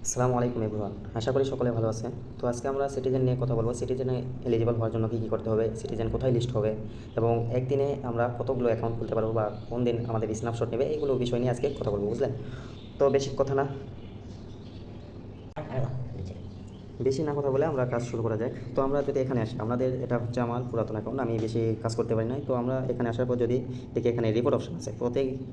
আসসালামু আলাইকুম এভরিওয়ান, আশা করি সকলে ভালো আছে। তো আজকে আমরা সিটিজেন নিয়ে কথা বলবো। সিটিজেনে এলিজিবল হওয়ার জন্য কী কী করতে হবে, সিটিজেন কোথায় লিস্ট হবে এবং একদিনে আমরা কতগুলো অ্যাকাউন্ট খুলতে পারবো বা কোন দিন আমাদের স্ন্যাপশট নেবে, এইগুলো বিষয় নিয়ে আজকে কথা বলবো, বুঝলেন? তো বেশি কথা না বেশি না কথা বলে আমরা কাজ শুরু করা যায়। তো আমরা যদি এখানে আসি, আমাদের এটা হচ্ছে আমার পুরাতন অ্যাকাউন্ট, আমি বেশি কাজ করতে পারি না। তো আমরা এখানে আসার পর যদি দেখি এখানে রিপোর্ট অপশন আছে,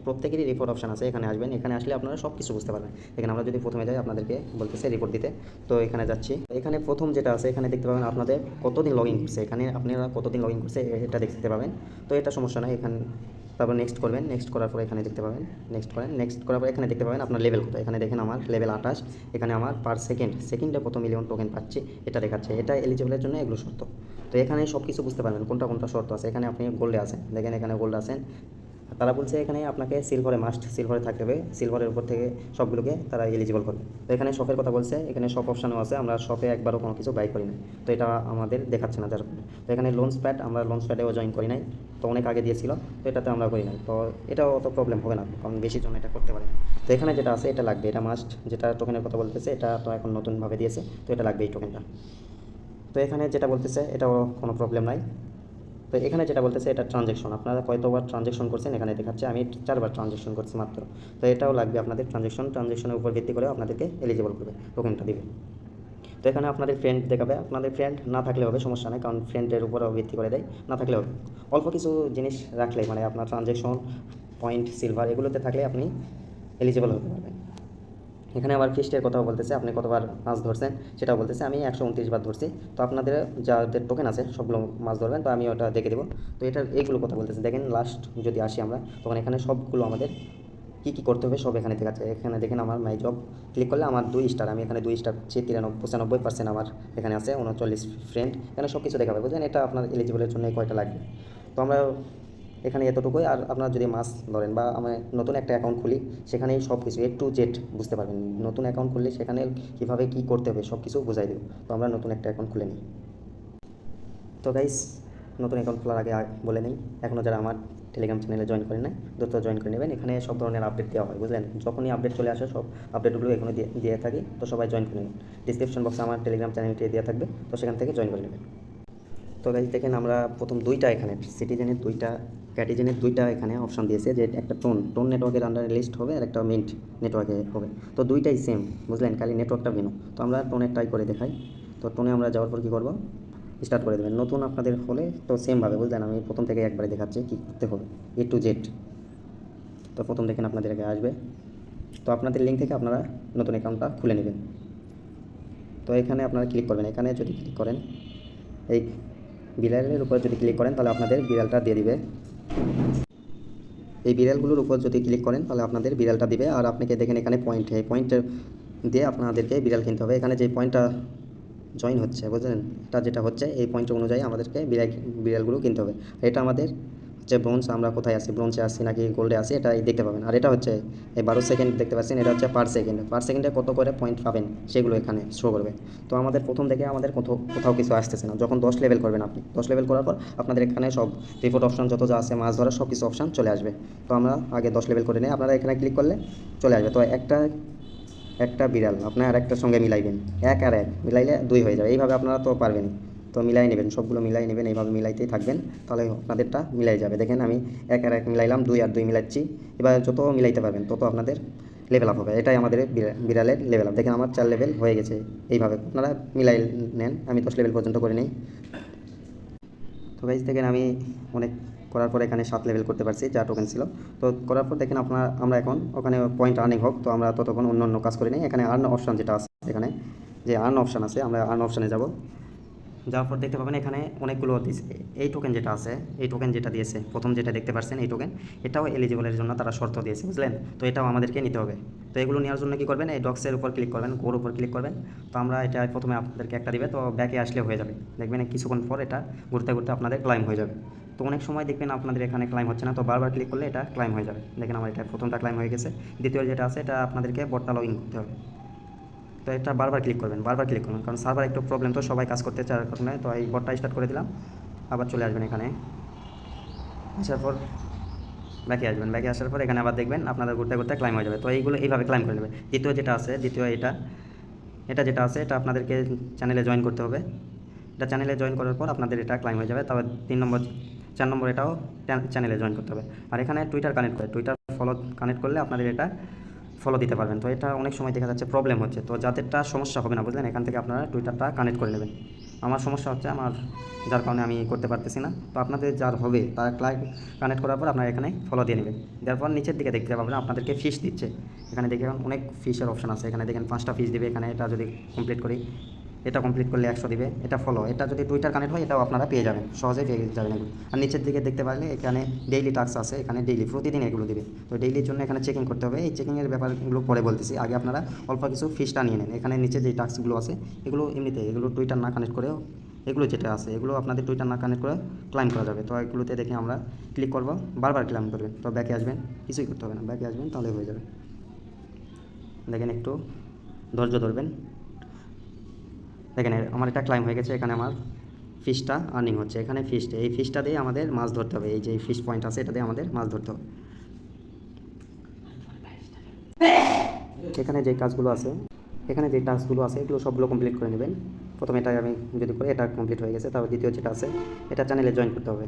প্রত্যেকেরই রিপোর্ট অপশন আছে। এখানে আসবেন, এখানে আসলে আপনারা সব কিছু বুঝতে পারবেন। এখানে আমরা যদি প্রথমে যাই, আপনাদেরকে বলতেছে রিপোর্ট দিতে। তো এখানে যাচ্ছি, এখানে প্রথম যেটা আছে এখানে দেখতে পাবেন আপনাদের কতদিন লগ ইন করছে, এখানে আপনারা কতদিন লগ ইন করছে এটা দেখতে পাবেন। তো এটা সমস্যা নাই, এখানে তারপর নেক্সট করবেন, নেক্সট করার পর এখানে দেখতে পাবেন, নেক্সট করেন, নেক্সট করার পর এখানে দেখতে পাবেন আপনার লেভেল কত। এখানে দেখেন আমার লেভেল 28, এখানে আমার পার সেকেন্ডে কত মিলিয়ন টোকেন পাচ্ছি এটা দেখাচ্ছে। এটা এলিজিবলের জন্য এগুলো শর্ত। তো এখানে সব কিছু বুঝতে পারবেন কোনটা কোনটা শর্ত আছে। এখানে আপনি গোল্ডে আছেন, দেখেন এখানে গোল্ড আছেন। তারা বলছে এখানে আপনাকে সিলভারে থাকতে হবে, সিলভারের উপর থেকে সবগুলোকে তারা এলিজিবল করবে। তো এখানে শপের কথা বলছে, এখানে শপ অপশানও আছে, আমরা শপে একবারও কোনো কিছু বাই করি না। তো এটা আমাদের দেখাচ্ছে না যার কারণে। তো এখানে লঞ্চ প্যাড, আমরা লঞ্চ প্যাডেও জয়েন করি নাই, তো অনেক আগে দিয়েছিল, তো এটাতে আমরা করি নাই। তো এটাও অত প্রবলেম হবে না, কারণ বেশি জন এটা করতে পারে না। তো এখানে যেটা আছে এটা লাগবে, এটা মাস্ট, যেটা টোকেনের কথা বলতেছে এটা তো এখন নতুনভাবে দিয়েছে, তো এটা লাগবে এই টোকেনটা। তো এখানে যেটা বলতেছে এটাও কোনো প্রবলেম নাই। তো এখানে যেটা বলতেছে এটা ট্রানজ্যাকশন, আপনারা কয়তবার ট্রানজ্যাকশন করছেন এখানে দেখাচ্ছে, আমি 4বার ট্রানজ্যাকশন করছি মাত্র। তো এটাও লাগবে আপনাদের, ট্রানজ্যাকশনের উপর ভিত্তি করে আপনাদেরকে এলিজিবল করবে, টোকেনটা দিবে। তো এখানে আপনাদের ফ্রেন্ড দেখাবে, আপনাদের ফ্রেন্ড না থাকলে হবে, সমস্যা নেই, কারণ ফ্রেন্ডের উপরও ভিত্তি করে দেয়, না থাকলে হবে। অল্প কিছু জিনিস রাখলে মানে আপনার ট্রানজ্যাকশন পয়েন্ট সিলভার এগুলোতে থাকলে আপনি এলিজিবল হতে পারবেন। এখানে আবার ফিস্টের কথাও বলতেছে, আপনি কতবার মাছ ধরছেন সেটাও বলতেছে, আমি 129বার ধরছি। তো আপনাদের যাদের টোকেন আছে সবগুলো মাছ ধরবেন, তো আমি ওটা দেখে দেবো। তো এটার এইগুলো কথা বলতেছে, দেখেন লাস্ট যদি আসি আমরা, তখন এখানে সবগুলো আমাদের কী কী করতে হবে সব এখানে দেখাচ্ছে। এখানে দেখেন আমার মাই জব ক্লিক করলে আমার 2 স্টার, আমি এখানে 2 স্টার পাচ্ছি, 95% আমার এখানে আছে, 39 ফ্রেন্ড, এখানে সব কিছু দেখাবে, বুঝলেন? এটা আপনার এলিজিবলের জন্য কয়টা লাগবে। তো আমরা এখানে এতটুকুই। আর আপনারা যদি মাছ ধরেন বা আমি নতুন একটা অ্যাকাউন্ট খুলি, সেখানেই সব কিছু A to Z বুঝতে পারবেন। নতুন অ্যাকাউন্ট খুললে সেখানে কীভাবে কী করতে হবে সব কিছু বুঝাই দেবো। তো আমরা নতুন একটা অ্যাকাউন্ট খুলে নিই। তো গাইস, নতুন অ্যাকাউন্ট খোলার আগে বলে নিই, এখনও যারা আমার টেলিগ্রাম চ্যানেলে জয়েন করেন না, দ্রুত জয়েন করে নেবেন। এখানে সব ধরনের আপডেট দেওয়া হয়, বুঝলেন? যখনই আপডেট চলে আসে সব আপডেটগুলো এখানে দিয়ে থাকি, তো সবাই জয়েন করে নেবেন। ডিসক্রিপশন বক্সে আমার টেলিগ্রাম চ্যানেলটি দেওয়া থাকবে, তো সেখান থেকে জয়েন করে নেবেন। তো গাইজ দেখেন, আমরা প্রথম দুইটা এখানে সিটিজেনের দুইটা ক্যাটিজেনের দুইটা এখানে অপশান দিয়েছে, যে একটা টোন নেটওয়ার্কের আন্ডারে লিস্ট হবে আর একটা মিন্ট নেটওয়ার্কে হবে। তো দুইটাই সেম, বুঝলেন, খালি নেটওয়ার্কটা ভিন্ন। তো আমরা টোনের ট্রাই করে দেখাই। তো টোনে আমরা যাওয়ার পর কী করবো, স্টার্ট করে দেবেন। নতুন আপনাদের হলে তো সেমভাবে, বুঝলেন, আমি প্রথম থেকে একবারে দেখাচ্ছি কী করতে হবে, A to Z। তো প্রথম দেখেন আপনাদের আগে আসবে, তো আপনাদের লিঙ্ক থেকে আপনারা নতুন অ্যাকাউন্টটা খুলে নেবেন। তো এখানে আপনারা ক্লিক করবেন, এখানে যদি ক্লিক করেন, এই বিড়ালের উপর যদি ক্লিক করেন তাহলে আপনাদের বিড়ালটা দিয়ে দিবে। এই বিড়ালগুলোর উপর যদি ক্লিক করেন তাহলে আপনাদের বিড়ালটা দিবে। আর আপনাকে দেখেন এখানে পয়েন্ট, এই পয়েন্ট দিয়ে আপনাদেরকে বিড়াল কিনতে হবে। এখানে যে পয়েন্টটা জয়েন হচ্ছে, বুঝলেন, এটা যেটা হচ্ছে এই পয়েন্ট অনুযায়ী আমাদেরকে বিড়ালগুলো কিনতে হবে। এটা আমাদের যে ব্রোঞ্জ, আমরা কোথায় আছি, ব্রোঞ্জে আসি নাকি গোল্ডে আসি, এটা দেখতে পাবেন। আর এটা হচ্ছে এই 12 সেকেন্ড দেখতে পাচ্ছেন, এটা হচ্ছে পার সেকেন্ডে কত করে পয়েন্ট পাবেন সেগুলো এখানে শো করবে। তো আমাদের প্রথম থেকে আমাদের কোথাও কিছু আসতেছে না। যখন 10 লেভেল করবেন, আপনি 10 লেভেল করার পর আপনাদের এখানে সব রিপোর্ট অপশন যত যা আছে, মাছ ধরার সব কিছু অপশান চলে আসবে। তো আমরা আগে 10 লেভেল করে নিই, আপনারা এখানে ক্লিক করলে চলে আসবে। তো একটা বিড়াল আপনার আর একটার সঙ্গে মিলাইবেন, 1 আর 1 মিলাইলে 2 হয়ে যাবে। এইভাবে আপনারা তো পারবেনই, তো মিলাই নেবেন, সবগুলো মিলাই নেবেন, এইভাবে মিলাইতেই থাকবেন, তাহলে আপনাদেরটা মিলাই যাবে। দেখেন আমি 1 আর 1 মিলাইলাম, 2 আর 2 মিলাচ্ছি। এবার যত মিলাইতে পারবেন তত আপনাদের লেভেল আপ হবে। এটাই আমাদের বিড়ালের লেভেল আপ। দেখেন আমার 4 লেভেল হয়ে গেছে। এইভাবে আপনারা মিলাই নেন, আমি 10 লেভেল পর্যন্ত করে নিই। তো গাইজ দেখেন আমি অনেক করার পর এখানে 7 লেভেল করতে পারছি, যা টোকেন ছিল। তো করার পর দেখেন আমরা এখন ওখানে পয়েন্ট আর্নিং হোক, তো আমরা ততক্ষণ অন্য কাজ করে নিই। এখানে আর্ন অপশান যেটা আছে, এখানে যে আর্ন অপশান আছে, আমরা আর্ন অপশানে যাব। যাওয়ার পর দেখতে পাবেন এখানে অনেকগুলো দিয়েছে। এই টোকেন যেটা আছে, এই টোকেন যেটা দিয়েছে প্রথম, যেটা দেখতে পাচ্ছেন এই টোকেন, এটাও এলিজিবলের জন্য তারা শর্ত দিয়েছে, বুঝলেন? তো এটাও আমাদেরকে নিতে হবে। তো এগুলো নেওয়ার জন্য কী করবেন, এই ডক্সের উপর ক্লিক করবেন, গোর উপর ক্লিক করবেন। তো আমরা এটা প্রথমে আপনাদেরকে একটা দিবে, তো ব্যাকে আসলে হয়ে যাবে। দেখবেন কিছুক্ষণ পর এটা ঘুরতে ঘুরতে আপনাদের ক্লাইম হয়ে যাবে। তো অনেক সময় দেখবেন আপনাদের এখানে ক্লাইম হচ্ছে না, তো বারবার ক্লিক করলে এটা ক্লাইম হয়ে যাবে। দেখেন আমার এটা প্রথমটা ক্লাইম হয়ে গেছে। দ্বিতীয় যেটা আছে, এটা আপনাদেরকে বটটা লগ ইন করতে হবে। তো এটা বারবার ক্লিক করবেন, কারণ সার্ভার একটু প্রবলেম, তো সবাই কাজ করতে চাওয়ার কারণে। তো এই বটটা স্টার্ট করে দিলাম, আবার চলে আসবেন এখানে। আসার পর ব্যাকে আসার পর এখানে আবার দেখবেন আপনাদের ঘুরতে ঘুরতে ক্লাইম হয়ে যাবে। তো এইগুলো এইভাবে ক্লাইম করে নেবে। দ্বিতীয় যেটা আছে, এটা এটা যেটা আছে এটা আপনাদেরকে চ্যানেলে জয়েন করতে হবে। এটা চ্যানেলে জয়েন করার পর আপনাদের এটা ক্লাইম হয়ে যাবে। তবে 3 নম্বর 4 নম্বর এটাও চ্যানেলে জয়েন করতে হবে। আর এখানে টুইটার কানেক্ট করে, টুইটার ফলো কানেক্ট করলে আপনাদের এটা ফলো দিতে পারবেন। তো এটা অনেক সময় দেখা যাচ্ছে প্রবলেম হচ্ছে, তো যাদেরটা সমস্যা হবে না বুঝলেন, এখান থেকে আপনারা টুইটারটা কানেক্ট করে নেবেন। আমার সমস্যা হচ্ছে আমার, যার কারণে আমি করতে পারতেছি না। তো আপনাদের যার হবে তার কানেক্ট করার পর আপনারা এখানে ফলো দিয়ে নেবেন। দেওয়ার পর নিচের দিকে দেখতে পাবেন আপনাদেরকে ফিস দিচ্ছে। এখানে দেখে অনেক ফিসের অপশন আছে, এখানে দেখেন 5টা ফিস দিবে। এখানে এটা যদি কমপ্লিট করি, এটা কমপ্লিট করলে 100 দিবে। এটা ফলো, এটা যদি টুইটার কানেক্ট হয় এটাও আপনারা পেয়ে যাবেন, সহজেই পেয়ে যাবেন এগুলো। আর নিচের দিকে দেখতে পারলে এখানে ডেইলি টাস্ক আছে, এখানে ডেইলি প্রতিদিন এগুলো দিবে। তো ডেইলির জন্য এখানে চেকিং করতে হবে। এই চেকিংয়ের ব্যাপারগুলো পরে বলতেছি, আগে আপনারা অল্প কিছু ফিসটা নিয়ে নেন। এখানে নিচে যে টাস্কগুলো আছে এগুলো এমনিতে, এগুলো টুইটার না কানেক্ট করেও, এগুলো যেটা আছে এগুলো আপনাদের টুইটার না কানেক্ট করে ক্লাইম করা যাবে। তো এগুলোতে দেখে আমরা ক্লিক করবো, বারবার ক্লাইম করবেন। তো ব্যাকে আসবেন, কিছুই করতে হবে না, ব্যাকে আসবেন তাহলে হয়ে যাবে। দেখেন একটু ধৈর্য ধরবেন। দেখেন আমার এটা ক্লাইম হয়ে গেছে, এখানে আমার ফিশটা আর্নিং হচ্ছে। এখানে ফিশটা, এই ফিশটা দিয়ে আমাদের মাছ ধরতে হবে। এই যে ফিশ পয়েন্ট আছে এটা দিয়ে আমাদের মাছ ধরতে হবে। এখানে যে কাজগুলো আছে, এখানে যে টাস্কগুলো আছে এগুলো সবগুলো কমপ্লিট করে নেবেন। প্রথমে এটা আমি যদি করি, এটা কমপ্লিট হয়ে গেছে। তারপর দ্বিতীয় যেটা আছে এটা চ্যানেলে জয়েন করতে হবে।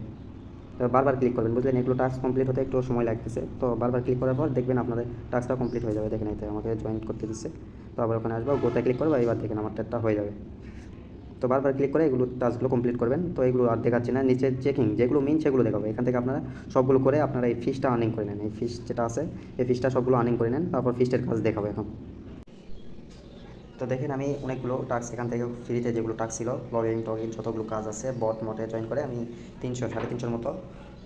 তো বারবার ক্লিক করবেন বুঝলেন, এগুলো টাস্ক কমপ্লিট হতে একটু সময় লাগতেছে। তো বারবার ক্লিক করার পর দেখবেন আপনাদের টাস্কটা কমপ্লিট হয়ে যাবে। দেখেন এতে আমাকে জয়েন করতে দিচ্ছে। তো আবার ওখানে আসবো, গোতে ক্লিক করবো, এবার দেখেন আমার টাস্কটা হয়ে যাবে। তো বারবার ক্লিক করে এগুলো টাস্কগুলো কমপ্লিট করবেন। তো এগুলো আর দেখাচ্ছি না, নিচে চেকিং যেগুলো মেন সেগুলো দেখাবো। এখান থেকে আপনারা সবগুলো করে আপনারা এই ফিসটা আর্নিং করে নেন। এই ফিস যেটা আছে এই ফিসটা সবগুলো আর্নিং করে নেন, তারপর ফিসের কাজ দেখাবো এখন। তো দেখেন আমি অনেকগুলো টাস্ক এখান থেকে ফ্রিতে যেগুলো টাস্ক ছিল, লগইন টগইন যতগুলো কাজ আছে, বট মোটে জয়েন করে আমি 300-350 মতো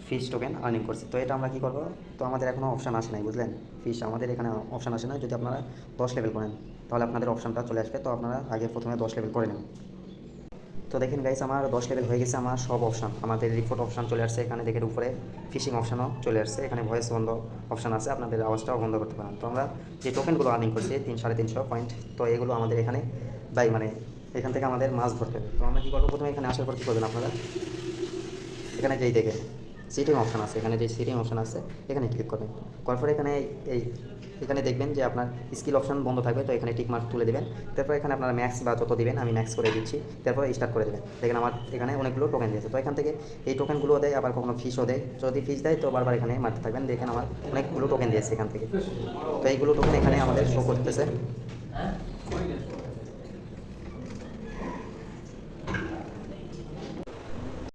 ফিস টোকেন আর্নিং করছি। তো এটা আমরা কী করবো, তো আমাদের এখনও অপশান আসে নাই বুঝলেন, ফিস আমাদের এখানে অপশান আসে না। যদি আপনারা 10 লেভেল করেন তাহলে আপনাদের অপশানটা চলে আসবে। তো আপনারা আগে প্রথমে 10 লেভেল করে নেন। তো দেখেন গাইস আমার 10 লেভেল হয়ে গেছে। আমার সব অপশান, আমাদের রিপোর্ট অপশান চলে আসছে, এখানে দেখেন উপরে ফিশিং অপশানও চলে আসছে, এখানে ভয়েস বন্ধ অপশান আছে, আপনাদের আওয়াজটাও বন্ধ করতে পারেন। তো আমরা যে টোকেনগুলো আর্নিং করছি 300-350 পয়েন্ট, তো এগুলো আমাদের এখানে মানে এখান থেকে আমাদের মাছ ধরতে হবে। তো আমরা কী করবো, প্রথমে এখানে আসার পর কী করবেন আপনারা, এখানে যেই দেখেন সিটিং অপশান আছে, এখানে যে সিটিং অপশান আছে এখানে ক্লিক করবেন। করার পরে এখানে দেখবেন যে আপনার স্কিল অপশান বন্ধ থাকবে, তো এখানে টিক মার্ক তুলে দেবেন। তারপর এখানে আপনারা ম্যাক্স বা যত দিবেন, আমি ম্যাক্স করে দিচ্ছি। তারপর স্টার্ট করে দেবেন। দেখেন আমার এখানে অনেকগুলো টোকেন দিয়েছে। তো এখান থেকে এই টোকেনগুলো দেয়, আবার কখনো ফিসও দেয়। যদি ফিস দেয় তো বারবার এখানে মারতে থাকবেন। দেখেন আমার অনেকগুলো টোকেন দিয়েছে এখান থেকে। তো এইগুলো টোকেন এখানে আমাদের শো করতেছে।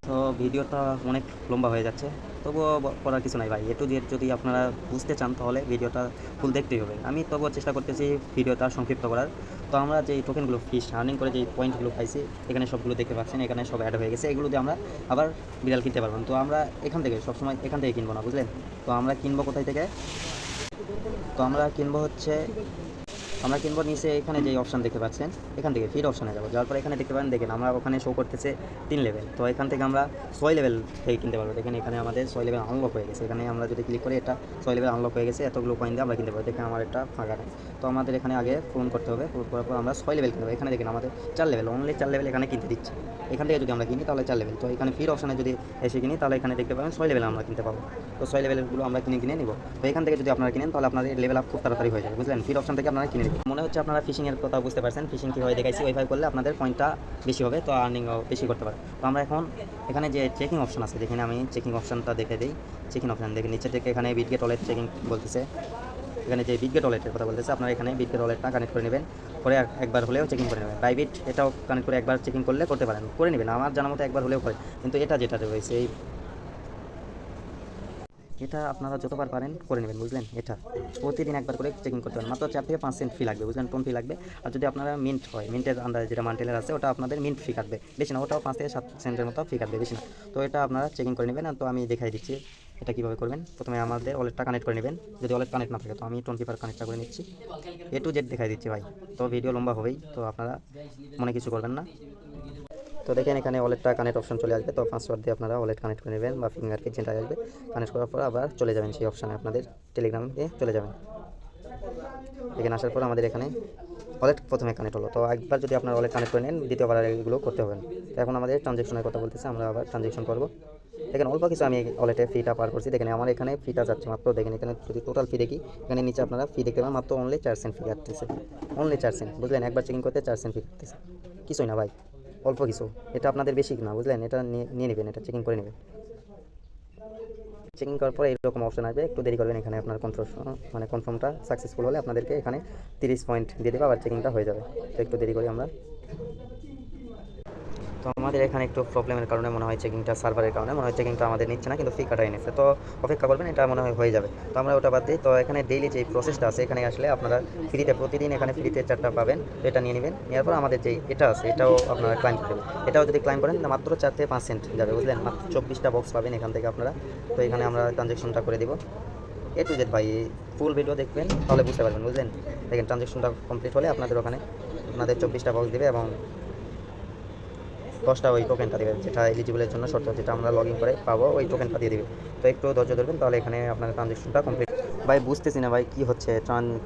তো ভিডিওটা অনেক লম্বা হয়ে যাচ্ছে, তবুও করার কিছু নাই ভাই। টু জেড যদি আপনারা বুঝতে চান তাহলে ভিডিওটা ফুল দেখতেই হবে। আমি তবুও চেষ্টা করতেছি ভিডিওটা সংক্ষিপ্ত করার। তো আমরা যে টোকেনগুলো ফিস আর্নিং করে যে পয়েন্টগুলো পাইছি এখানে সবগুলো দেখতে পাচ্ছেন, এখানে সব অ্যাড হয়ে গেছে। এগুলো দিয়ে আমরা আবার বিড়াল কিনতে পারবেন। তো আমরা এখান থেকে সবসময় এখান থেকে কিনবো না বুঝলেন। তো আমরা কিনবো কোথায় থেকে, তো আমরা কিনবো হচ্ছে, আমরা কিনবো নিচে এখানে যে অপশান দেখতে পাচ্ছেন এখান থেকে ফিড অপশানে যাবো। যাওয়ার পর এখানে দেখতে পারেন, দেখেন আমরা ওখানে শো করতেছে 3 লেভেল। তো এখান থেকে আমরা 6 লেভেল থেকে কিনতে পারবো। দেখেন এখানে আমাদের 6 লেভেল আনলক হয়ে গেছে। এখানে আমরা যদি ক্লিক করি এটা 6 লেভেল আনলক হয়ে গেছে, এতগুলো কয়েন দিয়ে আমরা কিনতে পারবো। দেখেন আমার একটা ফাঁকা নেই। তো আমাদের এখানে আগে পূরণ করতে হবে, পূরণ করার পর আমরা 6 লেভেল কিনবো। এখানে দেখেন আমাদের 4 লেভেল, অনলি 4 লেভেল এখানে কিনতে দিচ্ছে। এখান থেকে যদি আমরা কিনি তাহলে 4 লেভেল। তো এখানে ফিড অপশানে যদি এসে কিনি তাহলে এখানে দেখতে পাবেন 6 লেভেল আমরা কিনতে পাবো। তো 6 লেভেলগুলো আমরা কিনে নিব। তো এখান থেকে যদি আপনারা কিনেন তাহলে আপনাদের লেভেল আপ খুব তাড়াতাড়ি হয়ে যাবে বুঝলেন। ফিড অপশান থেকে আপনারা কিনে নেবেন। মনে হচ্ছে আপনারা ফিশিংয়ের কথা বুঝতে পারছেন, ফিশিং কীভাবে দেখাইছি ওইভাবে করলে আপনাদের পয়েন্টটা বেশি হবে, তো আর্নিংও বেশি করতে পারে। তো আমরা এখন এখানে যে চেকিং অপশান আছে, যেখানে আমি চেকিং অপশানটা দেখে দিই। চেকিং অপশান দেখে নিচে থেকে এখানে বিটগেট ওয়ালেট চেকিং বলতেছে, এখানে যে বিটগেট ওয়ালেটের কথা বলতেছে, আপনারা এখানে বিটগেট ওয়ালেটটা কানেক্ট করে নেবেন, করে একবার হলেও চেকিং করে নেবেন। বাইবিট এটাও কানেক্ট করে একবার চেকিং করলে করতে পারেন, করে নেবেন। আমার জানার মতো একবার হলেও করে, কিন্তু এটা যেটা রয়েছে এটা আপনারা যতবার পারেন করে নেবেন বুঝলেন। এটা প্রতিদিন একবার করে চেকিং করতে পারেন, মাত্র 4 থেকে 5 সেন্ট ফি লাগবে বুঝলেন, টোন ফি লাগবে। আর যদি আপনারা মিন্ট হয়, মিন্টের আন্দাজে যেটা মান্টেলের আছে ওটা আপনাদের মিন্ট ফি কাটবে, বেশি না, ওটাও 5 থেকে 7 সেন্টের মতো ফি কাটবে, বেশি না। তো এটা আপনারা চেকিং করে নেবেন। তো আমি দেখাই দিচ্ছি এটা কীভাবে করবেন। প্রথমে আমাদের ওয়ালেটটা কানেক্ট করে নেবেন, যদি ওয়ালেট কানেক্ট না থাকে তো আমি টোন কিপার কানেক্টটা করে নিচ্ছি। টু জেড দেখাই দিচ্ছি ভাই, তো ভিডিও লম্বা হবেই, তো আপনারা মনে কিছু করবেন না। তো দেখেন এখানে ওয়ালেটটা কানেক্ট অপশন চলে আসবে। তো পাসওয়ার্ড দিয়ে আপনারা ওয়ালেট কানেক্ট করে নেবেন বা ফিঙ্গারপ্রিন্ট যেটা আসবে, কানেক্ট করার পর আবার চলে যাবেন সেই অপশানে, আপনাদের টেলিগ্রামে চলে যাবেন। এখানে আসার পর আমাদের এখানে ওয়ালেট প্রথমে কানেক্ট হলো। তো একবার যদি আপনার ওয়ালেট কানেক্ট করে নেন দ্বিতীয়বার এগুলো করতে হবে না। তো এখন আমাদের ট্রানজ্যাকশনের কথা বলতেছে, আমরা আবার ট্রানজ্যাকশন করব। দেখেন অল্প কিছু আমি ওয়ালেটে ফিটা পার করছি। দেখেন আমার এখানে ফিটা যাচ্ছে মাত্র, দেখেন এখানে যদি টোটাল ফি দেখি, এখানে নিচে আপনারা ফি দেখতে পাবেন মাত্র অনলি 4 সেন্ট ফি কাটতেছে, অনলি 4 সেন্ট, বুঝলেন? একবার চেকিং করতে 4 সেন্ট ফি কাটতেছে, কিছুই না ভাই, অল্প কিছু। এটা আপনাদের বেশি না, বুঝলেন? এটা নিয়ে নেবেন, এটা চেকিং করে নেবেন। চেকিং করার পরে এরকম অপশন আসবে, একটু দেরি করবেন, এখানে আপনার কনফার্মটা সাকসেসফুল হলে আপনাদেরকে এখানে 30 পয়েন্ট দিয়ে দেবে, আবার চেকিংটা হয়ে যাবে। তো একটু দেরি করি আমরা। তো আমাদের এখানে একটু প্রবলেমের কারণে মনে হয় চেকিংটা, সার্ভারের কারণে মনে হয় চেকিংটা আমাদের নিচ্ছে না, কিন্তু ফি কাটাই নিচ্ছে। তো অপেক্ষা করবেন, এটা মনে হয় হয়ে যাবে। তো আমরা ওটা বাদ দিই। তো এখানে ডেইলি যে প্রসেসটা আছে, এখানে আসলে আপনারা ফ্রিতে প্রতিদিন এখানে ফ্রিতে 4টা পাবেন। তো এটা নিয়ে নেবেন, নেওয়ার পর আমাদের যে এটা আছে এটাও আপনারা ক্লাইম করবেন। এটাও যদি ক্লাইম করেন মাত্র 4 থেকে 5 সেন্ট যাবে, বুঝলেন? মাত্র 24টা বক্স পাবেন এখান থেকে আপনারা। তো এখানে আমরা ট্রানজ্যাকশনটা করে দিব এ টু জেড ভাই, ফুল ভিডিও দেখবেন তাহলে বুঝতে পারবেন, বুঝলেন? দেখেন ট্রানজ্যাকশনটা কমপ্লিট হলে আপনাদের ওখানে আপনাদের 24টা বক্স দেবে এবং 10টা ওই টোকেনটা দেবে, যেটা এলিজিবলের জন্য শর্ত, যেটা আমরা লগ ইন করে পাবো ওই টোকেনটা দিয়ে দেবে। তো একটু ধৈর্য ধরবেন, তাহলে এখানে আপনার ট্রানজ্যাকশনটা কমপ্লিট। ভাই বুঝতেছি না ভাই কী হচ্ছে,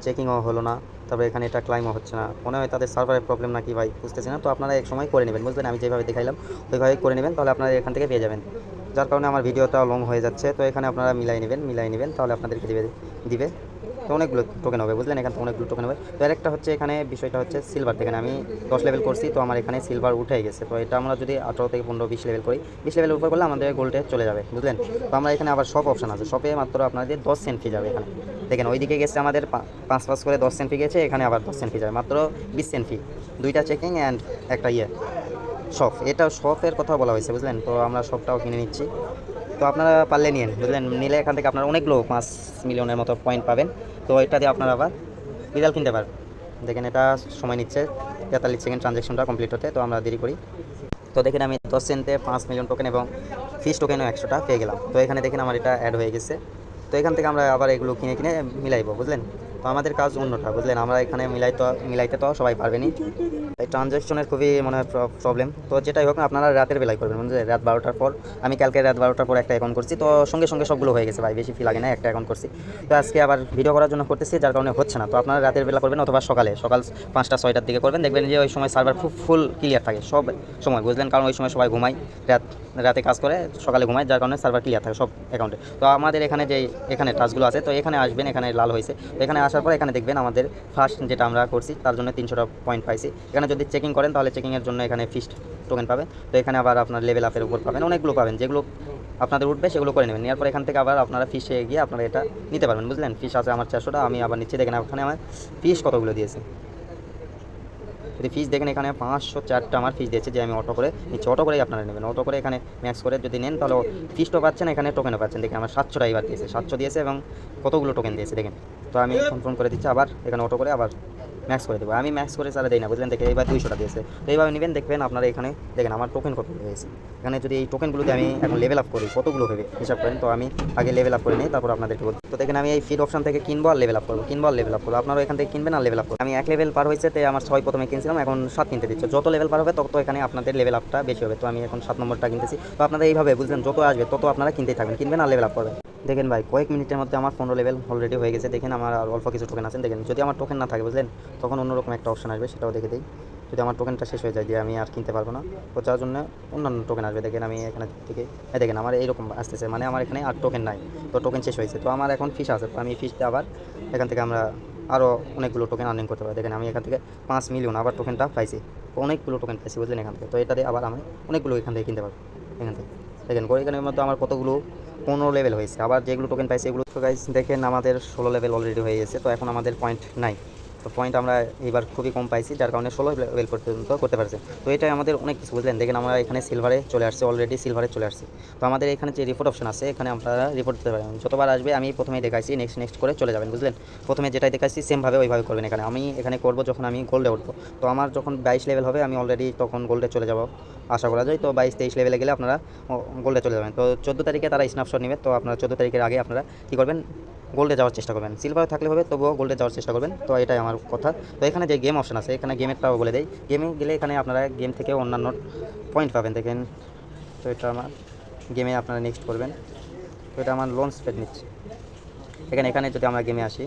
চেকিংও হলো না, তারপরে এখানে এটা ক্লাইমও হচ্ছে না, মনে হয় তাদের সার্ভারের প্রবলেম নাকি ভাই, বুঝতেছি না। তো আপনারা এক সময় করে নেবেন, বুঝলেন? আমি যেভাবে দেখাইলাম ওইভাবে করে নেবেন, তাহলে আপনারা এখান থেকে পেয়ে যাবেন। যার কারণে আমার ভিডিওটা লং হয়ে যাচ্ছে। তো এখানে আপনারা মিলাই নেবেন, তাহলে আপনাদেরকে দিবে। তো অনেকগুলো টোকেন হবে, বুঝলেন? এখান থেকে অনেকগুলো টোকেন হবে। তো আরেকটা হচ্ছে এখানে বিষয়টা হচ্ছে সিলভার, দেখেন আমি 10 লেভেল করছি, তো আমার এখানে সিলভার উঠে গেছে। তো এটা আমরা যদি 18 থেকে 15 20 লেভেল করি, 20 লেভেল উপর করলে আমাদের গোল্ডে চলে যাবে, বুঝলেন? তো আমরা এখানে আবার সব অপশন আছে, শপে মাত্র আপনাদের 10 সেন্ট ফি যাবে এখানে। দেখেন ওইদিকে গেছে আমাদের 5 করে 10 সেন্ট ফি গেছে, এখানে আবার 10 সেন্ট ফি যাবে, মাত্র 20 সেন্ট ফি, 2টা চেকিং অ্যান্ড একটা শপ। এটা শপের কথা বলা হয়েছে, বুঝলেন? তো আমরা শপটাও কিনে নিচ্ছি। তো আপনারা পারলে নিন, বুঝলেন? নিলে এখান থেকে আপনারা অনেকগুলো 5 মিলিয়নের মতো পয়েন্ট পাবেন। তো এটা দিয়ে আপনারা আবার বিড়াল কিনতে পারবেন। দেখেন এটা সময় নিচ্ছে 43 সেকেন্ড ট্রানজ্যাকশনটা কমপ্লিট হতে, তো আমরা দেরি করি। তো দেখেন আমি 10 সেন্টে 5 মিলিয়ন টোকেন এবং ফিস টোকেনও 100টা পেয়ে গেলাম। তো এখানে দেখেন আমার এটা অ্যাড হয়ে গেছে। তো এখান থেকে আমরা আবার এগুলো কিনে মিলাইবো, বুঝলেন? তো আমাদের কাজ অন্যটা, বুঝলেন? আমরা এখানে মিলাইতে তো সবাই পারবেনই। এই ট্রানজ্যাকশনের খুবই মনে হয় প্রবলেম। তো যেটাই হোক না, আপনারা রাতের বেলায় করবেন, মানে রাত 12টার পর। আমি কালকে রাত 12টার পর একটা অ্যাকাউন্ট করছি, তো সঙ্গে সঙ্গে সবগুলো হয়ে গেছে ভাই, বেশি ফি লাগে না, একটা অ্যাকাউন্ট করছি। তো আজকে আবার ভিডিও করার জন্য করতেছি, যার কারণে হচ্ছে না। তো আপনারা রাতের বেলা করবেন অথবা সকাল 5টা 6টার দিকে করবেন, দেখবেন যে ওই সময় সার্ভার খুব ফুল ক্লিয়ার থাকে সব সময়, বুঝলেন? কারণ ওই সময় সবাই ঘুমায়, রাতে কাজ করে, সকালে ঘুমায়, যার কারণে সার্ভার ক্লিয়ার থাকে সব অ্যাকাউন্টে। তো আমাদের এখানে টাচগুলো আছে, তো এখানে আসবেন, এখানে লাল হয়েছে। তো এখানে আসার পর এখানে দেখবেন আমাদের ফার্স্ট যেটা আমরা করছি তার জন্য 300টা পয়েন্ট পাইছি। এখানে যদি চেকিং করেন তাহলে চেকিংয়ের জন্য এখানে ফিস্ট টোকেন পাবেন। তো এখানে আবার আপনার লেভেল আপের উপর পাবেন, অনেকগুলো পাবেন, যেগুলো আপনাদের উঠবে সেগুলো করে নেবেন। নেওয়ার পর এখান থেকে আবার আপনারা ফিসে গিয়ে আপনারা এটা নিতে পারবেন, বুঝলেন? ফিস আছে আমার 400টা, আমি আবার নিচ্ছি। দেখেন ওখানে আমার ফিস কতগুলো দিয়েছে, যদি ফিস দেখেন এখানে 504টা আমার ফিস দিয়েছে, যে আমি অটো করে নিচ্ছি। অটো করেই আপনারা নেবেন, অটো করে এখানে ম্যাক্স করে যদি নেন তাহলে ফিসটাও পাচ্ছেন, এখানে টোকেনও পাচ্ছেন। দেখেন আমার 700টা এবার দিয়েছে, 700 দিয়েছে এবং কতগুলো টোকেন দিয়েছে দেখেন। তো আমি কনফার্ম করে দিচ্ছি, আবার এখানে অটো করে আবার ম্যাক্স করে দেবো। আমি ম্যাক্স করে সারা দিই না, বুঝলেন? দেখে এবার 200টা দিয়েছে। তো এইভাবে নেবেন, দেখবেন আপনারা এখানে দেখেন আমার টোকেন কতগুলো হয়েছে। এখানে যদি এই টোকেনগুলোতে আমি এখন লেভেল আপ করি কতগুলো হবে হিসাব করেন। তো আমি আগে লেভেল আপ করে নিই, তারপর আপনাদেরকে বলছি। তো দেখেন আমি এই ফিড অপশন থেকে কিনবো আর লেভেল আপ করবো, আপনারা এখান থেকে কিনবেন আর লেভেল আপ করবো। আমি 1 লেভেল পার হয়েছে, তো আমার 6 প্রথমে কিনছিলাম, এখন 7 কিনতে দিচ্ছে। যত লেভেল পার হবে তত এখানে আপনাদের লেভেল আপটা বেশি হবে। তো আমি এখন 7 নম্বরটা কিনতেছি। তো আপনারা এইভাবে, বুঝলেন? যত আসবে তত আপনারা কিনতেই থাকবেন, কিনবেন আর লেভেল আপ করবেন। দেখেন ভাই কয়েক মিনিটের মধ্যে আমার 15 লেভেল অলরেডি হয়ে গেছে। দেখেন আমার আর অল্প কিছু টোকেন আছে। দেখেন যদি আমার টোকেন না থাকে, বুঝলেন, তখন অন্যরকম একটা অপশন আসবে, সেটাও দেখে দিই। যদি আমার টোকেনটা শেষ হয়ে যায়, যে আমি আর কিনতে পারবো না, তো যার জন্য অন্যান্য টোকেন আসবে। দেখেন আমি এখানে থেকে দেখেন আমার এইরকম আসতেছে, মানে আমার এখানে আর টোকেন নাই, তো টোকেন শেষ হয়েছে। তো আমার এখন ফিস আছে, তো আমি ফিসটা আবার এখান থেকে আমরা আরও অনেকগুলো টোকেন আর্নিং করতে পারি। দেখেন আমি এখান থেকে 5 মিলিয়ন আবার টোকেনটা পাইছি, অনেকগুলো টোকেন পাইছি, বুঝলেন? এখান থেকে তো এটা দিয়ে আবার আমি অনেকগুলো এখান থেকে কিনতে পারবো। এখান থেকে দেখেন এখানের মধ্যে আমার কতগুলো 15 লেভেল হয়েছে, আবার যেগুলো টোকেন পাইছে এগুলো। তো গাইস দেখেন আমাদের 16 লেভেল অলরেডি হয়ে গেছে। তো এখন আমাদের পয়েন্ট নাই, তো পয়েন্ট আমরা এবার খুবই কম পাইছি, যার কারণে 16 লেভেল পর্যন্ত করতে পারছে। তো এটাই আমাদের অনেক কিছু, বুঝলেন? দেখেন আমরা এখানে সিলভারে চলে আসছে, অলরেডি সিলভারে চলে আসছে। তো আমাদের এখানে যে রিপোর্ট অপশন আছে, এখানে আপনারা রিপোর্ট দিতে পারেন। যতবার আসবে আমি প্রথমেই দেখাইছি, নেক্সট করে চলে যাবেন, বুঝলেন? প্রথমে যেটাই দেখাইছি সেমভাবে ওইভাবে করবেন। এখানে আমি এখানে করবো যখন আমি গোল্ডে উঠবো, তো আমার যখন 22 লেভেল হবে আমি অলরেডি তখন গোল্ডে চলে যাব আশা করা যায়। তো 22-23 লেভেলে গেলে আপনারা গোল্ডে চলে যাবেন। তো 14 তারিখে তারা স্ন্যাপশট নেবে, তো আপনারা 14 তারিখের আগে আপনারা কী করবেন, গোল্ডে যাওয়ার চেষ্টা করবেন। সিলভারে থাকলে হবে, তবুও গোল্ডে যাওয়ার চেষ্টা করবেন। তো এটাই আমার কথা। তো এখানে যে গেম অপশন আছে, এখানে গেমেরটাও বলে দেয়। গেমে গেলে এখানে আপনারা গেম থেকে অন্যান্য পয়েন্ট পাবেন, দেখেন। তো এটা আমার গেমে আপনারা নেক্সট করবেন। তো এটা আমার লঞ্চ প্যাড নিচ্ছে। এখানে যদি আমরা গেমে আসি,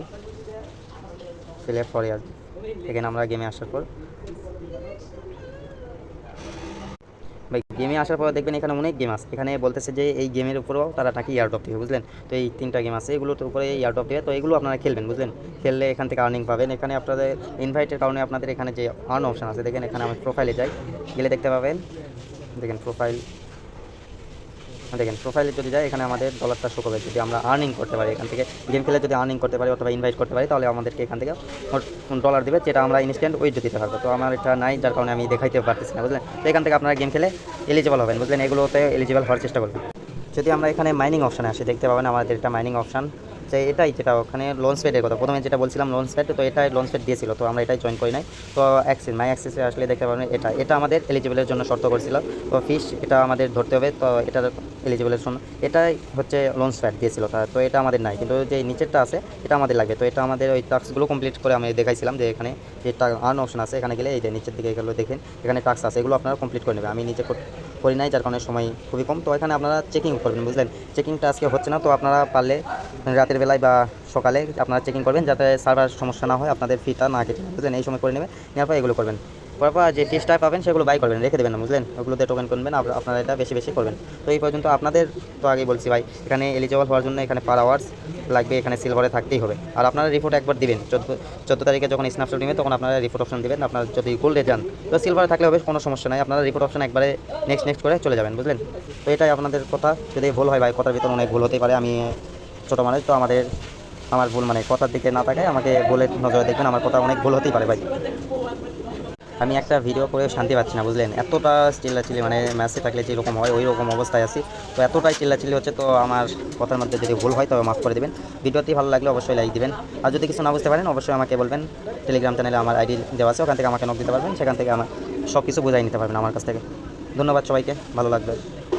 প্লে ফর ইয়ার, এখানে আমরা গেমে আসার পর ভাই গেমে আসার পর দেখবেন এখানে অনেক গেম আছে, এখানে বলতেছে যে এই গেমের উপরেও তারা নাকি এয়ারড্রপ দিবে, বুঝলেন। তো এই 3টা গেম আছে, এগুলোর উপরে এয়ারড্রপ দিবে, তো এগুলো আপনারা খেলবেন, বুঝলেন। খেললে এখান থেকে আর্নিং পাবেন। এখানে আপনাদের ইনভাইটের কারণে আপনাদের এখানে যে আর্ন অপশন আছে দেখেন, এখানে আমি প্রোফাইলে যাই, গেলে দেখতে পাবেন, দেখেন প্রোফাইলে যদি যাই এখানে আমাদের ডলারটা শো করবে। যদি আমরা আর্নিং করতে পারি এখান থেকে, গেম খেলে যদি আর্নিং করতে পারি অথবা ইনভাইট করতে পারি, তাহলে আমাদেরকে এখান থেকে ডলার দেবে, যেটা আমরা ইনস্ট্যান্ট উইথড্র দিতে পারবো। তো আমার এটা নাই, যার কারণে আমি দেখাইতে পারতেছি না, বুঝলেন। তো এখান থেকে আপনারা গেম খেলে এলিজিবল হবেন, বুঝলেন। এগুলোতে এলিজিবল হওয়ার চেষ্টা করবেন। যদি আমরা এখানে মাইনিং অপশানে আসি, দেখতে পাবেন আমাদের এটা মাইনিং অপশান, যে এটাই যেটা ওখানে লঞ্চ প্যাডের কথা প্রথমে যেটা বলছিলাম লঞ্চ প্যাড, তো এটাই লঞ্চ প্যাড দিয়েছিল, তো আমরা এটাই জয়েন করি নাই। তো মাই অ্যাক্সেসে আসলে দেখতে পাবেন এটা আমাদের এলিজিবলের জন্য শর্ত করছিল। তো ফিস এটা আমাদের ধরতে হবে, তো এটার এলিজিবলের জন্য এটাই হচ্ছে লঞ্চ প্যাড দিয়েছিল, তো এটা আমাদের নাই, কিন্তু যে নিচেরটা আছে এটা আমাদের লাগবে। তো এটা আমাদের ওই টাস্কগুলো কমপ্লিট করে আমি দেখাইছিলাম যে এখানে যে আর্ন অপশন আছে, এখানে গেলে এই যে নিচের দিকে এগুলো দেখেন, এখানে টাস্ক আছে, এগুলো আপনারা কমপ্লিট করে নেবেন। আমি নিচে করি নাই, যার কারণে সময় খুবই কম। তো এখানে আপনারা চেকিং করবেন, বুঝলেন। চেকিংটা আজকে হচ্ছে না, তো আপনারা পারলে রাতের বেলায় বা সকালে আপনারা চেকিং করবেন, যাতে সার্ভার সমস্যা না হয়, আপনাদের ফিটা না কেটে, বুঝলেন। এই সময় করে নেবেন, নেওয়ার পর এগুলো করবেন, করার পর যে ফিসটা পাবেন সেগুলো বাই করবেন, রেখে দেবেন না, বুঝলেন। ওগুলোতে টোকেন করবেন, আপনারা এটা বেশি বেশি করবেন। তো এই পর্যন্ত আপনাদের, তো আগেই বলছি ভাই, এখানে এলিজিবল হওয়ার জন্য এখানে পার আওয়ার্স লাগবে, এখানে সিলভারে থাকতেই হবে। আর আপনারা রিপোর্ট একবার দিবেন, 14 তারিখে যখন স্ন্যাপশট নেবেন তখন আপনারা রিপোর্ট অপশন দেবেন। আপনারা যদি গোল্ডে যান তো সিলভারে থাকলে হবে, কোনো সমস্যা নাই, আপনারা রিপোর্ট অপশন একবারে নেক্সট করে চলে যাবেন, বুঝলেন। তো এটাই আপনাদের কথা। যদি ভুল হয় ভাই, কথার ভিতরে অনেক ভুল হতেই পারে, আমি ছোটো মানুষ, তো আমার ভুল মানে কথার দিকে না তাকায় আমাকে ভুলের নজরে দেখবেন, আমার কথা অনেক ভুল হতেই পারে ভাই। আমি একটা ভিডিও করে শান্তি পাচ্ছি না, বুঝলেন। এতটা চিল্লাচিল্লি, মানে ম্যাচে থাকলে যেরকম হয় ওই রকম অবস্থায় আছি, তো এতটাই চিল্লাচিল্লি হচ্ছে। তো আমার কথার মধ্যে যদি ভুল হয় তবে মাফ করে দেবেন। ভিডিওটি ভালো লাগলে অবশ্যই লাইক দিবেন, আর যদি কিছু না বুঝতে পারেন অবশ্যই আমাকে বলবেন। টেলিগ্রাম চ্যানেলে আমার আইডি দেওয়া আছে, ওখান থেকে আমাকে নক দিতে পারবেন, সেখান থেকে আমার সব কিছু বুঝাই নিতে পারবেন আমার কাছ থেকে। ধন্যবাদ সবাইকে,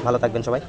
ভালো থাকবেন সবাই।